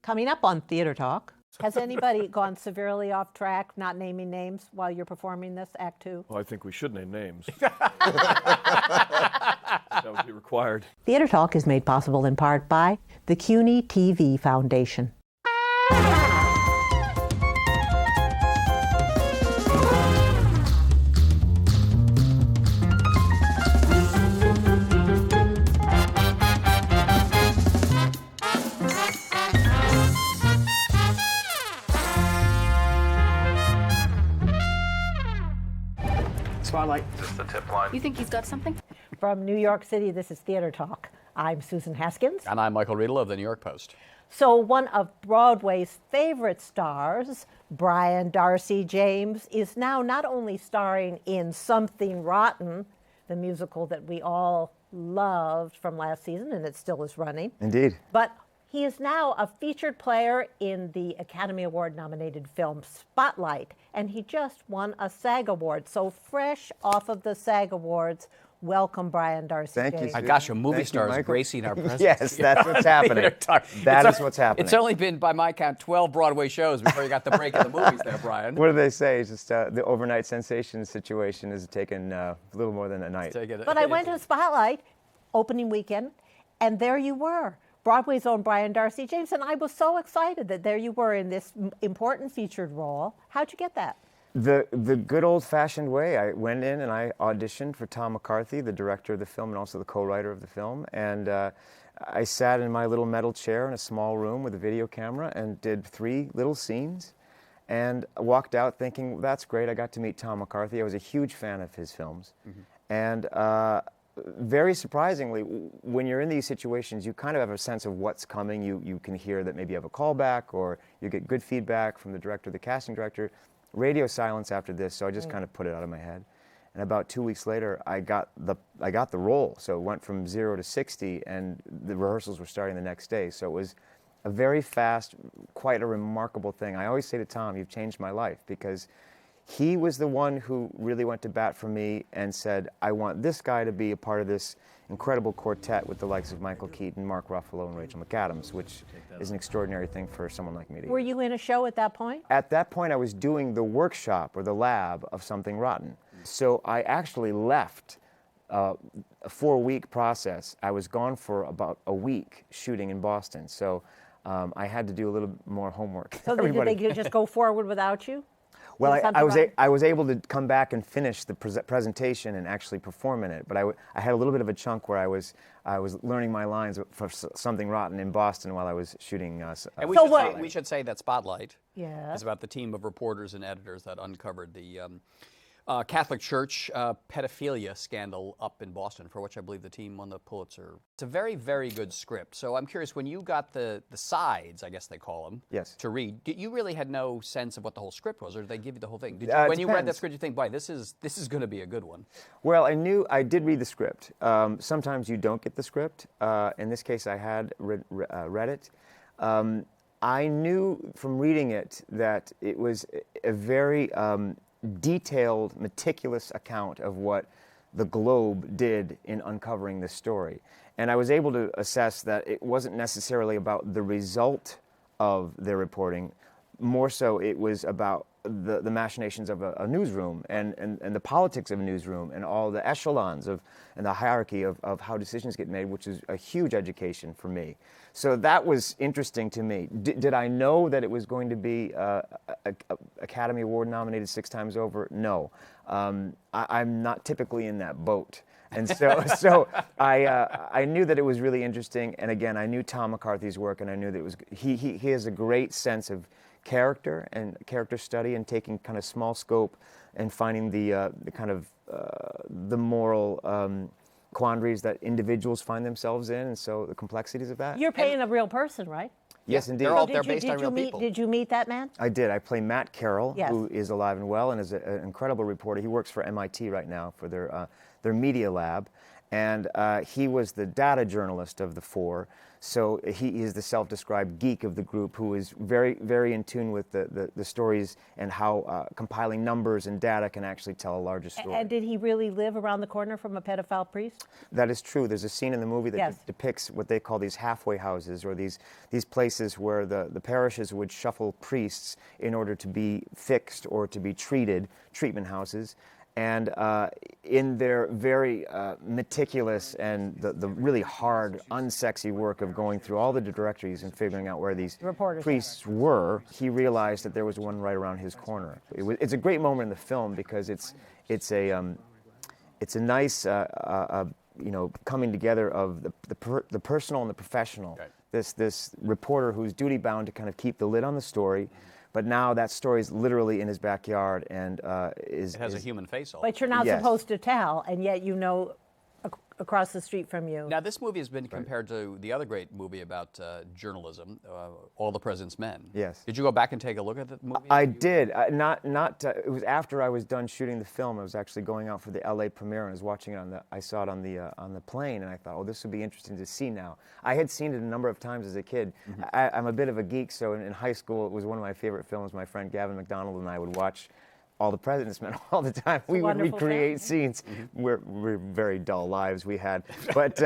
Coming up on Theater Talk. Has anybody gone severely off track, not naming names while you're performing this, Act Two? Well, I think we should name names. That would be required. Theater Talk is made possible in part by the CUNY TV Foundation. Spotlight. Just the tip line. You think he's got something? From New York City, this is Theater Talk. I'm Susan Haskins. And I'm Michael Riedel of the New York Post. So one of Broadway's favorite stars, Brian Darcy James, is now not only starring in Something Rotten, the musical that we all loved from last season, and it still is running. Indeed. But he is now a featured player in the Academy Award-nominated film Spotlight, and he just won a SAG Award. So fresh off of the SAG Awards, welcome Brian Darcy Thank James. you, My gosh, a movie Thank you, star is Michael. gracing our presence. Yes, that's what's happening. That is what's happening. It's only been, by my count, 12 Broadway shows before you got the break in the movies there, Brian. What do they say? It's just the overnight sensation situation has taken a little more than a night. But I went to Spotlight opening weekend, and there you were, Broadway's own Brian Darcy James, and I was so excited that there you were in this important featured role. How'd you get that? The good old-fashioned way. I went in and I auditioned for Tom McCarthy, the director of the film and also the co-writer of the film, and I sat in my little metal chair in a small room with a video camera and did 3 little scenes and walked out thinking, that's great, I got to meet Tom McCarthy. I was a huge fan of his films. Mm-hmm. And very surprisingly, when you're in these situations, you kind of have a sense of what's coming. You can hear that maybe you have a callback or you get good feedback from the director, the casting director. Radio silence after this, so I just kind of put it out of my head. And about 2 weeks later, I got the role. So it went from 0 to 60, and the rehearsals were starting the next day. So it was a very fast, quite a remarkable thing. I always say to Tom, you've changed my life, because he was the one who really went to bat for me and said, I want this guy to be a part of this incredible quartet with the likes of Michael Keaton, Mark Ruffalo, and Rachel McAdams, which is an extraordinary thing for someone like me to do. Were you in a show at that point? At that point, I was doing the workshop or the lab of Something Rotten. So I actually left a 4-week process. I was gone for about a week shooting in Boston. So I had to do a little more homework. So did they just go forward without you? Well, I was able to come back and finish the presentation and actually perform in it, but I had a little bit of a chunk where I was learning my lines for Something Rotten in Boston while I was shooting. And we should say that Spotlight is about the team of reporters and editors that uncovered the Catholic Church pedophilia scandal up in Boston, for which I believe the team won the Pulitzer. It's a very, very good script. So I'm curious, when you got the sides, I guess they call them, yes, to read, you really had no sense of what the whole script was, or did they give you the whole thing? When you read that script, you think, boy, this is going to be a good one? Well, I did read the script. Sometimes you don't get the script. In this case, I had read it. I knew from reading it that it was a very detailed, meticulous account of what the Globe did in uncovering this story. And I was able to assess that it wasn't necessarily about the result of their reporting. More so, it was about the machinations of a newsroom and the politics of a newsroom and all the echelons and the hierarchy of how decisions get made, which is a huge education for me. So that was interesting to me. Did I know that it was going to be Academy Award nominated 6 times over? No. I'm not typically in that boat. And so I knew that it was really interesting. And again, I knew Tom McCarthy's work, and I knew that it was he has a great sense of character and character study and taking kind of small scope and finding the kind of the moral quandaries that individuals find themselves in, and so the complexities of that. You're playing a real person, right? Yes, indeed. They're based on real people. Did you meet that man? I did. I play Matt Carroll, yes, who is alive and well and is an incredible reporter. He works for MIT right now for their media lab. And he was the data journalist of the four. So he is the self-described geek of the group who is very, very in tune with the stories and how compiling numbers and data can actually tell a larger story. And did he really live around the corner from a pedophile priest? That is true. There's a scene in the movie that Yes. depicts what they call these halfway houses, or these places where the parishes would shuffle priests in order to be fixed or to be treated, treatment houses. And in their very meticulous and the really hard, unsexy work of going through all the directories and figuring out where these priests were, he realized that there was one right around his corner. It's a great moment in the film because it's a nice coming together of the personal and the professional. Right. This reporter who's duty bound to kind of keep the lid on the story. But now that story is literally in his backyard and It has a human face on it. But you're not supposed to tell, and yet you know across the street from you. Now, this movie has been compared to the other great movie about journalism, All the President's Men. Yes. Did you go back and take a look at the movie? I did. It was after I was done shooting the film. I was actually going out for the LA premiere and I was watching it I saw it on the plane, and I thought, oh, this would be interesting to see now. I had seen it a number of times as a kid. Mm-hmm. I'm a bit of a geek, so in high school it was one of my favorite films. My friend Gavin McDonald and I would watch All the President's Men all the time. We would recreate scenes. Mm-hmm. We're very dull lives we had, but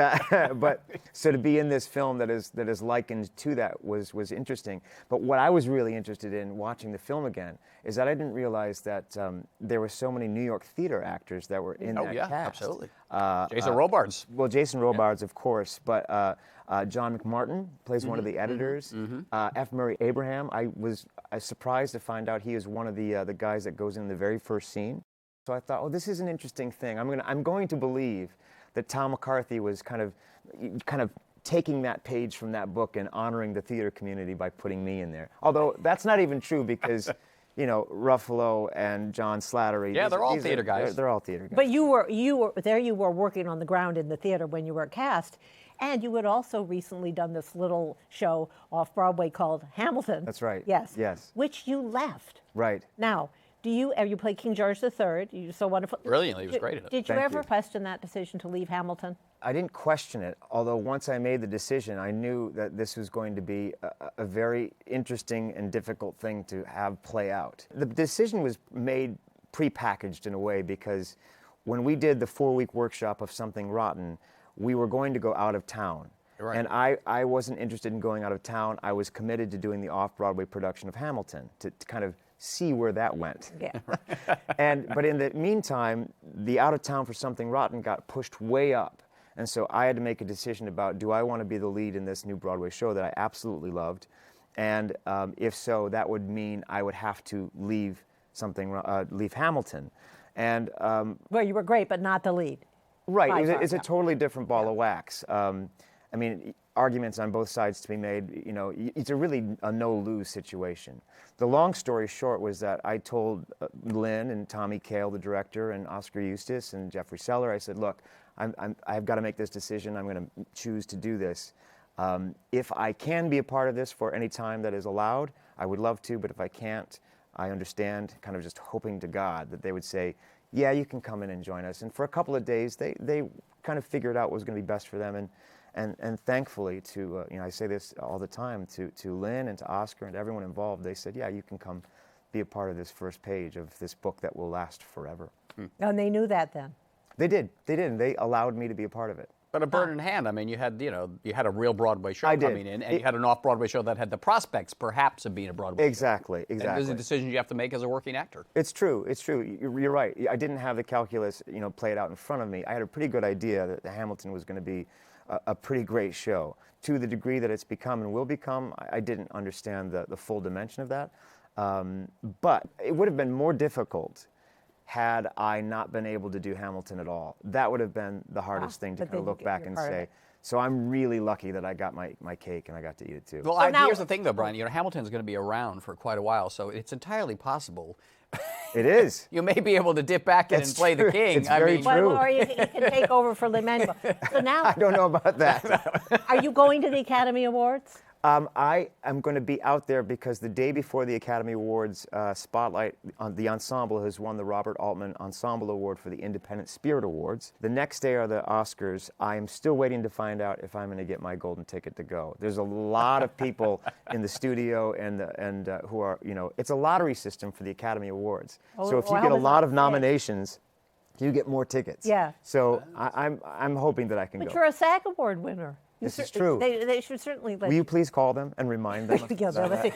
so to be in this film that is likened to that was interesting. But what I was really interested in watching the film again is that I didn't realize that there were so many New York theater actors that were in that cast. Absolutely. Jason Robards. Well, Jason Robards, of course, but John McMartin plays one of the editors. F. Murray Abraham, I was surprised to find out he is one of the guys that goes in the very first scene. So I thought, oh, this is an interesting thing. I'm going to believe that Tom McCarthy was kind of taking that page from that book and honoring the theater community by putting me in there. Although that's not even true because Ruffalo and John Slattery. Yeah, they're all theater guys. They're all theater guys. But you were working on the ground in the theater when you were cast. And you had also recently done this little show off Broadway called Hamilton. That's right. Yes. Yes. Which you left. Right. Now, you played King George III. You're so wonderful. Brilliantly, he was great at it. Did you ever question that decision to leave Hamilton? I didn't question it, although once I made the decision, I knew that this was going to be a very interesting and difficult thing to have play out. The decision was made prepackaged in a way because when we did the 4-week workshop of Something Rotten, we were going to go out of town. Right. And I wasn't interested in going out of town. I was committed to doing the off-Broadway production of Hamilton to kind of see where that went. Yeah. But in the meantime, the out of town for Something Rotten got pushed way up. And so I had to make a decision about, do I want to be the lead in this new Broadway show that I absolutely loved? And if so, that would mean I would have to leave Hamilton. And well, you were great, but not the lead. Right, it's a totally different ball of wax. Arguments on both sides to be made, it's really a no-lose situation. The long story short was that I told Lynn and Tommy Kail, the director, and Oscar Eustis and Jeffrey Seller, I said, look, I've got to make this decision. I'm going to choose to do this. If I can be a part of this for any time that is allowed, I would love to, but if I can't, I understand, kind of just hoping to God that they would say, yeah, you can come in and join us. And for a couple of days, they kind of figured out what was going to be best for them. And thankfully, I say this all the time, to Lynn and to Oscar and to everyone involved, they said, yeah, you can come be a part of this first page of this book that will last forever. And they knew that then? They did. And they allowed me to be a part of it. But a bird in hand. I mean, you had a real Broadway show coming in, and you had an off-Broadway show that had the prospects, perhaps, of being a Broadway show. Exactly. And there's a decision you have to make as a working actor. It's true. You're right. I didn't have the calculus, played out in front of me. I had a pretty good idea that the Hamilton was going to be a pretty great show. To the degree that it's become and will become, I didn't understand the full dimension of that. But it would have been more difficult had I not been able to do Hamilton at all. That would have been the hardest thing to kind of look back and say. So I'm really lucky that I got my cake and I got to eat it too. Well, here's the thing though, Brian, Hamilton's going to be around for quite a while, so it's entirely possible. It is. You may be able to dip back in and play the king. It's very true. Or you can take over for Lin-Manuel. So now, I don't know about that. Are you going to the Academy Awards? I am going to be out there because the day before the Academy Awards spotlight, the ensemble has won the Robert Altman Ensemble Award for the Independent Spirit Awards. The next day are the Oscars. I am still waiting to find out if I'm going to get my golden ticket to go. There's a lot of people in the studio and who are, it's a lottery system for the Academy Awards. So if you get a lot of nominations, you get more tickets. Yeah. So I'm hoping that I can go. But you're a SAG Award winner. This is true. They should certainly let Will you please call them and remind them? Yeah,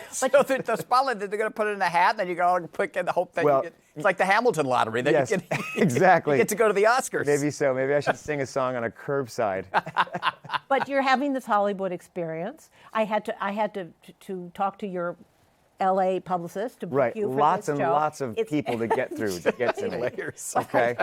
So the spotlight, they're going to put it in a hat, and then you go pick and hope that you get. It's like the Hamilton lottery. That yes, you get, exactly. You get to go to the Oscars. Maybe so. Maybe I should sing a song on a curbside. But you're having this Hollywood experience. I had to talk to your LA publicist to book you for lots this and show. lots of people to get through to get to me. Layers. Okay.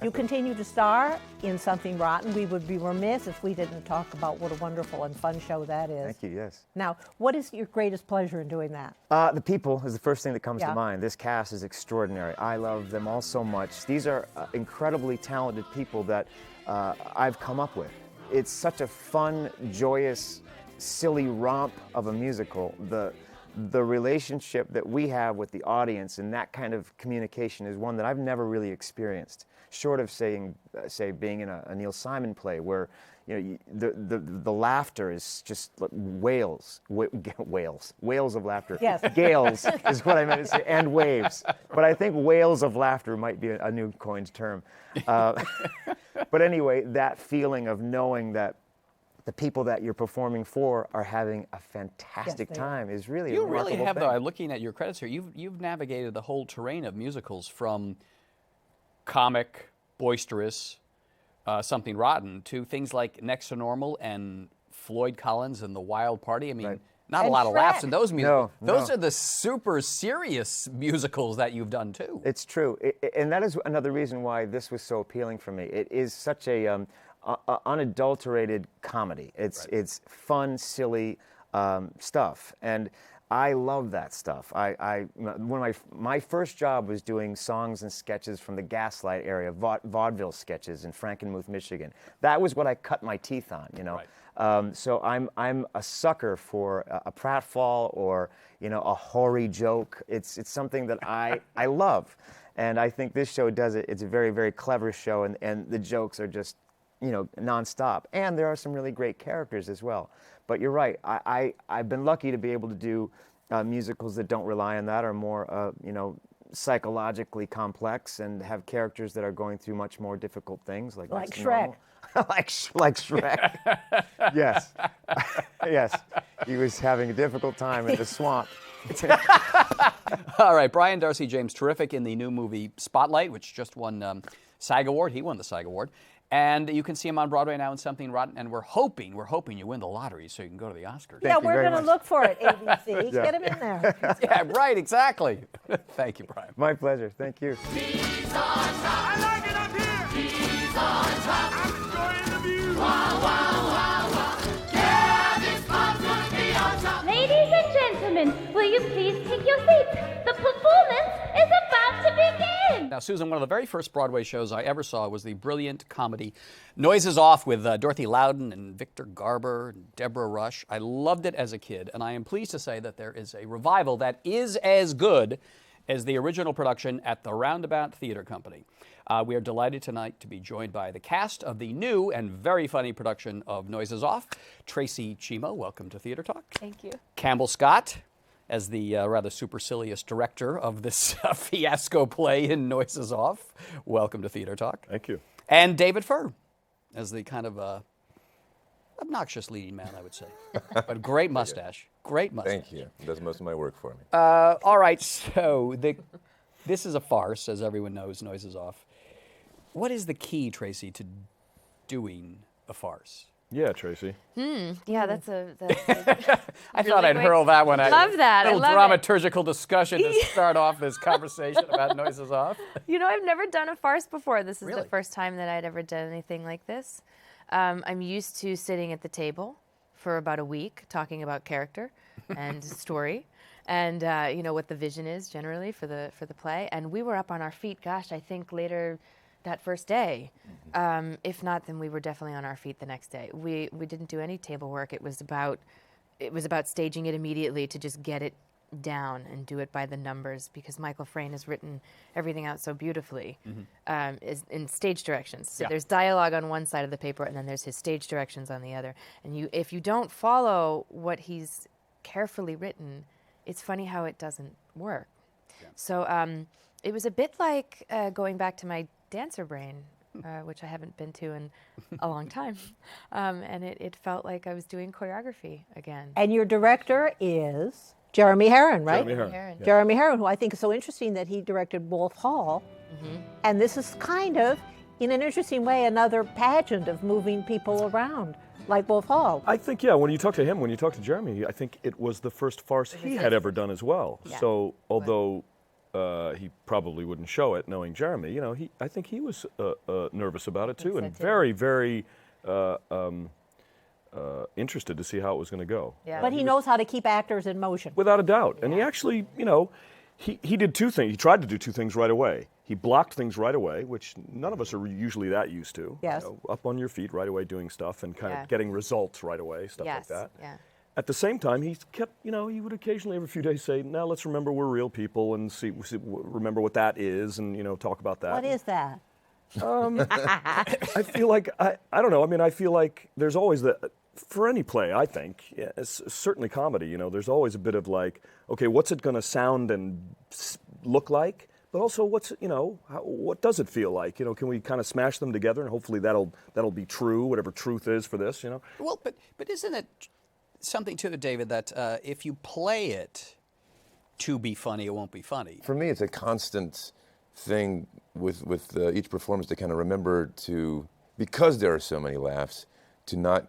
You continue to star in Something Rotten. We would be remiss if we didn't talk about what a wonderful and fun show that is. Thank you. Yes. Now, what is your greatest pleasure in doing that? The people is the first thing that comes to mind. This cast is extraordinary. I love them all so much. These are incredibly talented people that I've come up with. It's such a fun, joyous, silly romp of a musical. The relationship that we have with the audience and that kind of communication is one that I've never really experienced, short of being in a Neil Simon play where the laughter is just like whales of laughter. Yes. Gales is what I meant to say, and waves. But I think whales of laughter might be a new coined term. But anyway, that feeling of knowing that the people that you're performing for are having a fantastic time is really a remarkable really have, thing. though, looking at your credits here, you've navigated the whole terrain of musicals from comic, boisterous, Something Rotten to things like Next to Normal and Floyd Collins and The Wild Party. I mean, not a lot of laughs in those musicals. Those are the super serious musicals that you've done, too. It's true. And that is another reason why this was so appealing for me. It is such a unadulterated comedy. It's fun, silly stuff, and I love that stuff. My first job was doing songs and sketches from the Gaslight area, vaudeville sketches in Frankenmuth, Michigan. That was what I cut my teeth on, So I'm a sucker for a pratfall or a hoary joke. It's something that I love, and I think this show does it. It's a very, very clever show, and the jokes are just nonstop. And there are some really great characters as well. But you're right. I've been lucky to be able to do musicals that don't rely on that, are more, psychologically complex and have characters that are going through much more difficult things, like Shrek. like Shrek. Yes. Yes. He was having a difficult time in the swamp. All right, Brian Darcy James, terrific in the new movie Spotlight, which just won SAG Award. He won the SAG Award. And you can see him on Broadway now in Something Rotten, and we're hoping you win the lottery so you can go to the Oscars. Yeah, we're going to look for it, ABC. Get him in there. Yeah, right, exactly. Thank you, Brian. My pleasure. Thank you. I like it up here. He's on top. I'm enjoying the view. Wow, wow, wow, wow. Yeah, this one's gonna be on top. Ladies and gentlemen, will you please take your seats? The performance is about to begin. Now, Susan, one of the very first Broadway shows I ever saw was the brilliant comedy Noises Off with Dorothy Loudon and Victor Garber and Deborah Rush. I loved it as a kid, and I am pleased to say that there is a revival that is as good as the original production at the Roundabout Theatre Company. We are delighted tonight to be joined by the cast of the new and very funny production of Noises Off. Tracee Chimo, welcome to Theater Talk. Thank you. Campbell Scott, as the rather supercilious director of this fiasco play in Noises Off. Welcome to Theater Talk. Thank you. And David Furr, as the kind of obnoxious leading man, I would say. But great mustache. Great mustache. Thank you. Does most of my work for me. All right, so this is a farce, as everyone knows, Noises Off. What is the key, Tracee, to doing a farce? Yeah, Tracee. Yeah, that's a I thought I'd hurl that one at you. Love that. I Little love it. dramaturgical discussion to start off this conversation about Noises Off. I've never done a farce before. This is Really? the first time that I'd ever done anything like this. I'm used to sitting at the table for about a week talking about character and story and what the vision is generally for the play. And we were up on our feet, gosh, I think later that first day. If not, then we were definitely on our feet the next day. We didn't do any table work. It was about it was about staging it immediately to just get it down and do it by the numbers, because Michael Frayn has written everything out so beautifully is in stage directions. So there's dialogue on one side of the paper, and then there's his stage directions on the other. And if you don't follow what he's carefully written, it's funny how it doesn't work. So it was a bit like going back to my dancer brain, which I haven't been to in a long time. And it felt like I was doing choreography again. And your director is Jeremy Herrin, right? Jeremy Herrin. Yeah. Jeremy Herrin, who I think is so interesting that he directed Wolf Hall. And this is kind of, in an interesting way, another pageant of moving people around, like Wolf Hall. I think, when you talk to him, when you talk to Jeremy, I think it was the first farce he had ever done as well. Yeah. So although he probably wouldn't show it, knowing Jeremy, I think he was nervous about it too, and very, very interested to see how it was going to go. Yeah. But he knows how to keep actors in motion. Without a doubt. And he actually, he did two things. He tried to do two things right away. He blocked things right away, which none of us are usually that used to. Yes. Up on your feet right away doing stuff and kind of getting results right away, stuff like that. Yeah. At the same time, he kept, he would occasionally every few days say, now let's remember we're real people and remember what that is and, talk about that. What is that? I feel like, I don't know, I feel like there's always for any play, I think, certainly comedy, there's always a bit of like, okay, what's it going to sound and look like? But also, what does it feel like? Can we kind of smash them together and hopefully that'll be true, whatever truth is for this, Well, but isn't it something to it, David, that if you play it to be funny, it won't be funny? For me, it's a constant thing with each performance to kind of remember to, because there are so many laughs, to not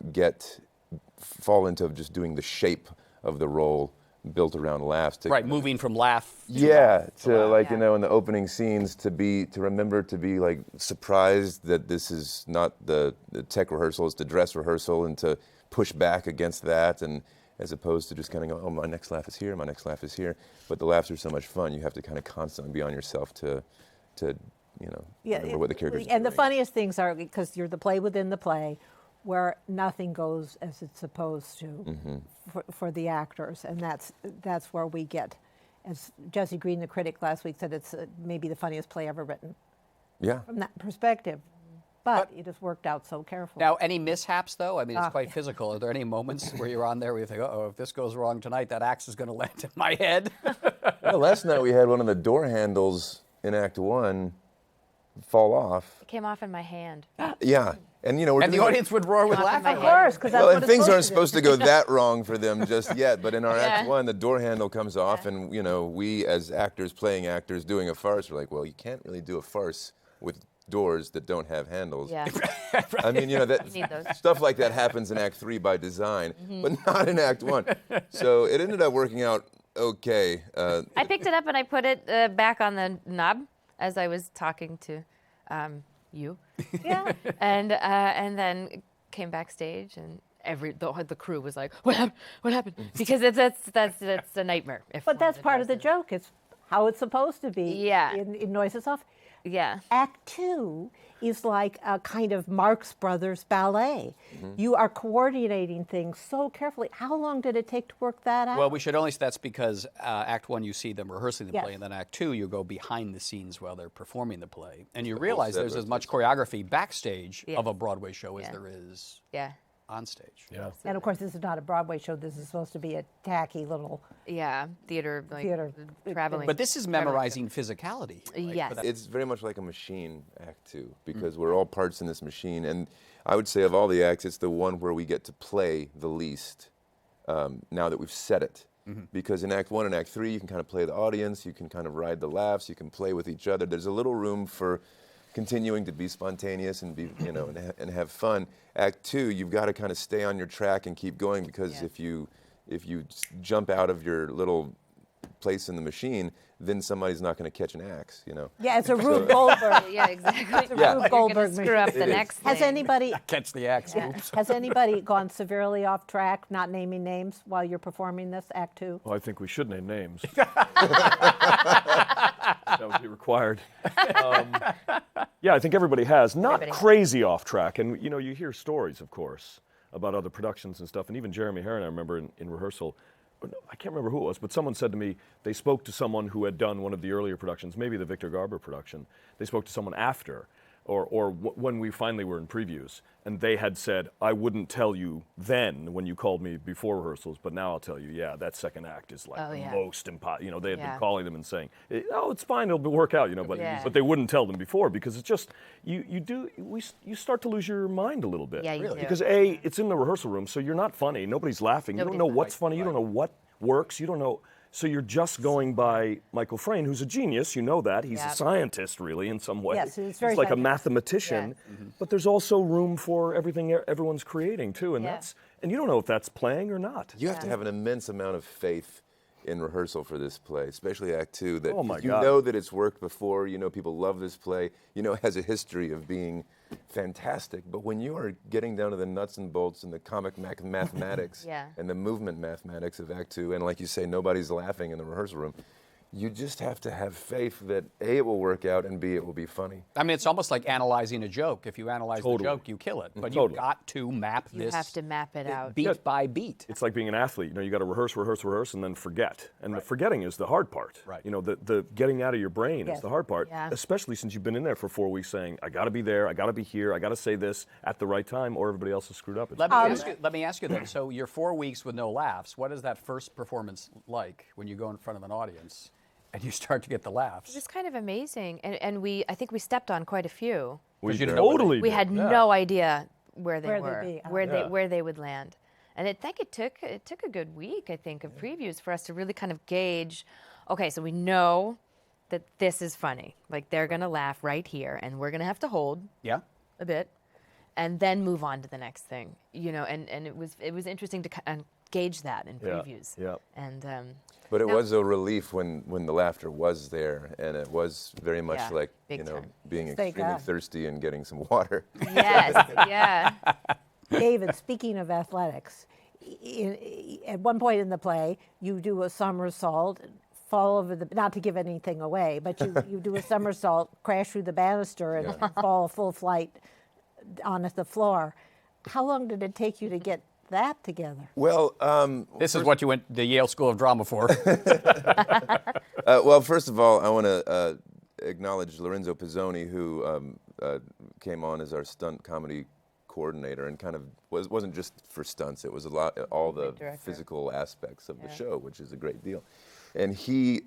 fall into just doing the shape of the role built around laughs. Right, moving from laugh to laugh. In the opening scenes to remember to be like surprised that this is not the tech rehearsal, it's the dress rehearsal, and to push back against that, and as opposed to just kind of go, oh, my next laugh is here, my next laugh is here. But the laughs are so much fun, you have to kind of constantly be on yourself to remember what the characters are And the doing. funniest things are, because you're the play within the play, where nothing goes as it's supposed to for the actors, and that's where we get, as Jesse Green, the critic last week, said, it's maybe the funniest play ever written. Yeah. From that perspective, but it has worked out so carefully. Now, any mishaps, though? It's quite physical. Are there any moments where you're on there where you think, if this goes wrong tonight, that axe is going to land in my head? Last night we had one of the door handles in Act 1 fall off. It came off in my hand. Yeah. And we're And the audience would roar with laughter. Of course, because that's well, what and it's things aren't supposed supposed to go that wrong for them just yet. But in our Act Yeah. 1, the door handle comes off, and we as actors playing actors doing a farce, we're like, well, you can't really do a farce with doors that don't have handles. Yeah. I mean, that need those. stuff like that happens in Act 3 by design, but not in Act 1. So it ended up working out okay. I picked it up and I put it back on the knob as I was talking to you. Yeah. And then came backstage and the crew was like, "What happened? What happened?" Because that's a nightmare. But that's part of the joke. It's how it's supposed to be. Yeah. In Noises Off. Yeah. Act 2 is like a kind of Marx Brothers ballet. You are coordinating things so carefully. How long did it take to work that out? Well, we should only say that's because Act 1 you see them rehearsing the Yes. play, and then Act 2 you go behind the scenes while they're performing the play. And you whole realize set there's as much rotation. choreography backstage Yes. of a Broadway show as Yeah. there is Yeah. on stage. Yeah. And of course, this is not a Broadway show. This is supposed to be a tacky little. Yeah. Theater, like Theater. traveling. But this is memorizing physicality. right? Yes. For that- It's very much like a machine, Act 2, because we're all parts in this machine. And I would say of all the acts, it's the one where we get to play the least now that we've said it. Because in Act 1 and Act 3, you can kind of play the audience, you can kind of ride the laughs, you can play with each other. There's a little room for continuing to be spontaneous and be, and have fun. Act 2, you've got to kind of stay on your track and keep going, because if you jump out of your little place in the machine, then somebody's not going to catch an axe, Yeah, it's a Rube Goldberg. Yeah, exactly. Yeah. Rube You're Goldberg gonna screw up It the is. next Has thing. anybody Catch the axe. Oops. has anybody gone severely off track, not naming names while you're performing this Act 2? Well, I think we should name names. That would be required. Yeah, I think everybody has. Not Everybody. crazy off track. And, you hear stories, of course. about other productions and stuff. And even Jeremy Herron, I remember in rehearsal, I can't remember who it was, but someone said to me, they spoke to someone who had done one of the earlier productions, maybe the Victor Garber production. They spoke to someone after, or when we finally were in previews, and they had said, I wouldn't tell you then when you called me before rehearsals, but now I'll tell you, yeah, that second act is like most impossible. You know, they had been calling them and saying, oh, it's fine, it'll work out, you know, but they wouldn't tell them before, because it's just, you start to lose your mind a little bit. Yeah, you do. Because A, it's in the rehearsal room, so you're not funny, nobody's laughing, you don't know what's funny, you don't know what works, you don't know. So you're just going by Michael Frayn, who's a genius, you know that. He's a scientist, really, in some way. Yes, he's very like a mathematician. But there's also room for everything everyone's creating, too. And and you don't know if that's playing or not. You have to have an immense amount of faith in rehearsal for this play, especially Act 2, that you God. know that it's worked before, you know people love this play, you know it has a history of being fantastic, but when you are getting down to the nuts and bolts and the comic mathematics and the movement mathematics of Act 2, and like you say, nobody's laughing in the rehearsal room, you just have to have faith that A, it will work out, and B, it will be funny. I mean, it's almost like analyzing a joke. If you analyze the joke, you kill it. But you've got to map this. You have to map it out. Beat by beat. It's like being an athlete. You know, you got to rehearse, and then forget. And the forgetting is the hard part. Right. You know, the getting out of your brain is the hard part. Yeah. Especially since you've been in there for 4 weeks saying, I got to be there, I got to be here, I got to say this at the right time, or everybody else is screwed up. Let me ask you then. So you're 4 weeks with no laughs. What is that first performance like when you go in front of an audience and you start to get the laughs? It was kind of amazing, and I think we stepped on quite a few. We totally We had no idea where they Where were, they'd be. where they would land, and I think it took a good week, I think, of previews for us to really kind of gauge. Okay, so we know that this is funny, like they're gonna laugh right here, and we're gonna have to hold a bit, and then move on to the next thing, you know. And it was interesting to kind of gauge that in previews. And but it was a relief when the laughter was there, and it was very much like, you know, being extremely thirsty and getting some water. Yes, David, speaking of athletics, at one point in the play, you do a somersault, fall over the, not to give anything away, but you do a somersault, crash through the banister, and fall full flight on the floor. How long did it take you to get that together? Well, this is what you went the Yale School of Drama for. Well, first of all, I want to acknowledge Lorenzo Pizzoni, who came on as our stunt comedy coordinator, and kind of wasn't just for stunts. It was all the physical aspects of the show, which is a great deal. And he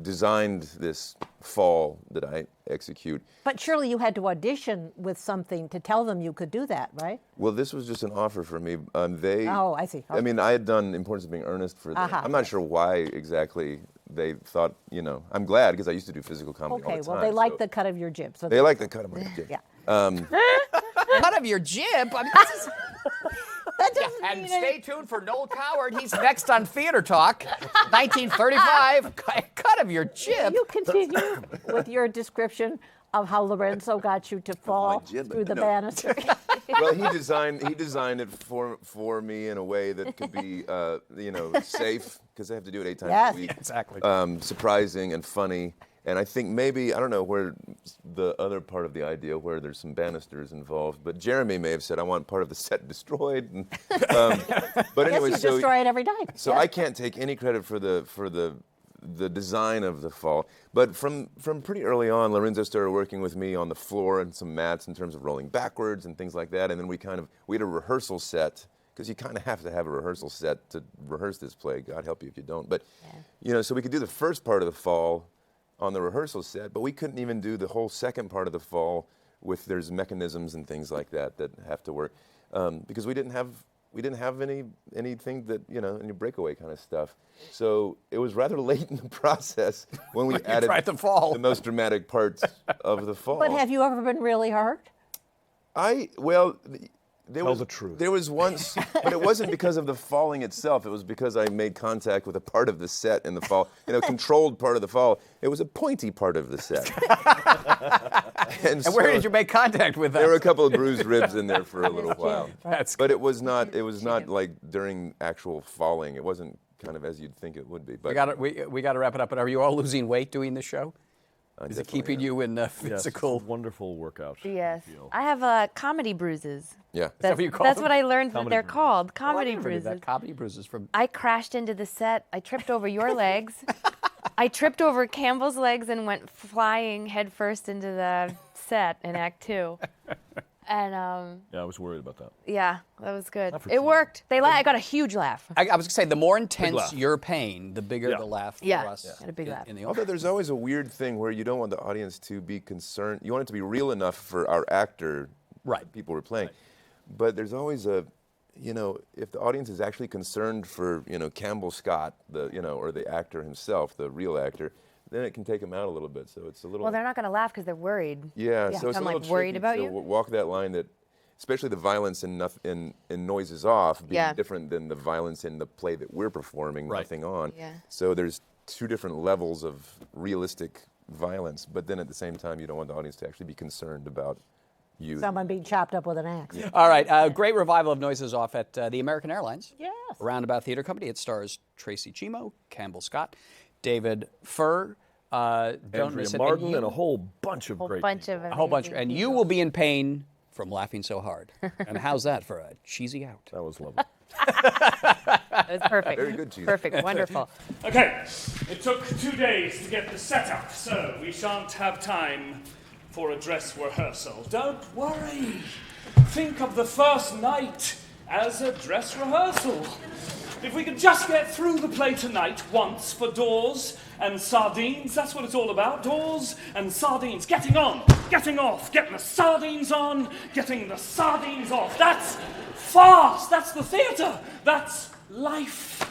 designed this fall that I execute. But surely you had to audition with something to tell them you could do that, right? Well, this was just an offer for me. Oh, I see. Okay. I mean, I had done Importance of Being Earnest for them. I'm not sure why exactly they thought, you know, I'm glad, because I used to do physical comedy all the time. Okay, well, they like the cut of your jib. So they like the cut of my jib. Cut of your jib? I mean, this is... And stay tuned for Noel Coward. He's next on Theater Talk, 1935. Cut of your jib. You continue with your description of how Lorenzo got you to fall through the banister. Well, he designed it for me in a way that could be, you know, safe, because I have to do it 8 times a week. Exactly. Surprising and funny. And I think maybe, I don't know where the other part of the idea, where there's some banisters involved, but Jeremy may have said, I want part of the set destroyed. And, but anyway, yes, you destroy it every time. So I can't take any credit for the design of the fall. But from pretty early on, Lorenzo started working with me on the floor and some mats in terms of rolling backwards and things like that. And then we had a rehearsal set, because you kind of have to have a rehearsal set to rehearse this play. God help you if you don't. But, you know, so we could do the first part of the fall on the rehearsal set, but we couldn't even do the whole second part of the fall there's mechanisms and things like that have to work, because we didn't have anything that, you know, any breakaway kind of stuff. So it was rather late in the process when we added the most dramatic parts of the fall. But have you ever been really hurt? Tell the truth. There was once, but it wasn't because of the falling itself. It was because I made contact with a part of the set in the fall, you know, controlled part of the fall. It was a pointy part of the set. And where did you make contact with that? There were a couple of bruised ribs in there for a little while. That's but it was not like during actual falling. It wasn't kind of as you'd think it would be. But we got to wrap it up. But are you all losing weight doing this show? Is it keeping you in physical? Yes, it's a wonderful workout. Yes. I feel. I have comedy bruises. Yeah. that what you call That's them? what I learned that Comedy they're bruises. called. Oh, I Comedy never knew that. bruises. Comedy bruises from. I crashed into the set. I tripped over your legs. I tripped over Campbell's legs and went flying headfirst into the set in Act 2. And Yeah, I was worried about that. yeah, that was good. Not for It too worked. I got a huge laugh. I was going to say, the more intense laugh. your pain, the bigger Yeah. the laugh Yeah. for us. Yeah. Had a big laugh. In the Although audience. there's always a weird thing where you don't want the audience to be concerned. You want it to be real enough for our actor, Right. people we're playing. But there's always a, if the audience is actually concerned for, Campbell Scott, or the actor himself, the real actor, then it can take him out a little bit. So it's a little. Well, they're not going to laugh because they're worried. Yeah, Yeah. so it's I'm a little like worried tricky about to you? walk that line that, especially the violence in Noises Off being Yeah. different than the violence in the play that we're performing, Right. Nothing On. Yeah. So there's two different levels of realistic violence, but then at the same time, you don't want the audience to actually be concerned about you. Someone being chopped up with an axe. All right, great revival of Noises Off at the American Airlines. Yes. Roundabout Theatre Company. It stars Tracee Chimo, Campbell Scott, David Furr. Don't Andrea miss it. Martin you- and a whole bunch of Whole great bunch people. of a whole bunch, amazing and you people. will be in pain from laughing so hard. And how's that for a cheesy out? That was lovely. That was perfect. Very good, Chief. Perfect. Wonderful. Okay, it took 2 days to get the setup, so we shan't have time for a dress rehearsal. Don't worry. Think of the first night as a dress rehearsal. If we could just get through the play tonight once for doors and sardines, that's what it's all about. Doors and sardines. Getting on, getting off, getting the sardines on, getting the sardines off. That's farce. That's the theatre. That's life.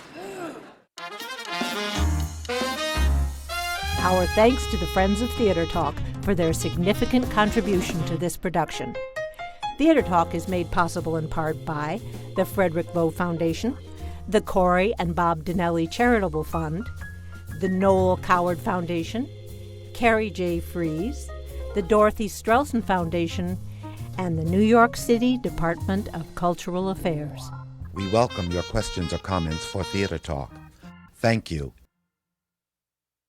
Our thanks to the Friends of Theatre Talk for their significant contribution to this production. Theatre Talk is made possible in part by the Frederick Lowe Foundation, the Corey and Bob Dinelli Charitable Fund, the Noel Coward Foundation, Carrie J. Fries, the Dorothy Strelson Foundation, and the New York City Department of Cultural Affairs. We welcome your questions or comments for Theatre Talk. Thank you.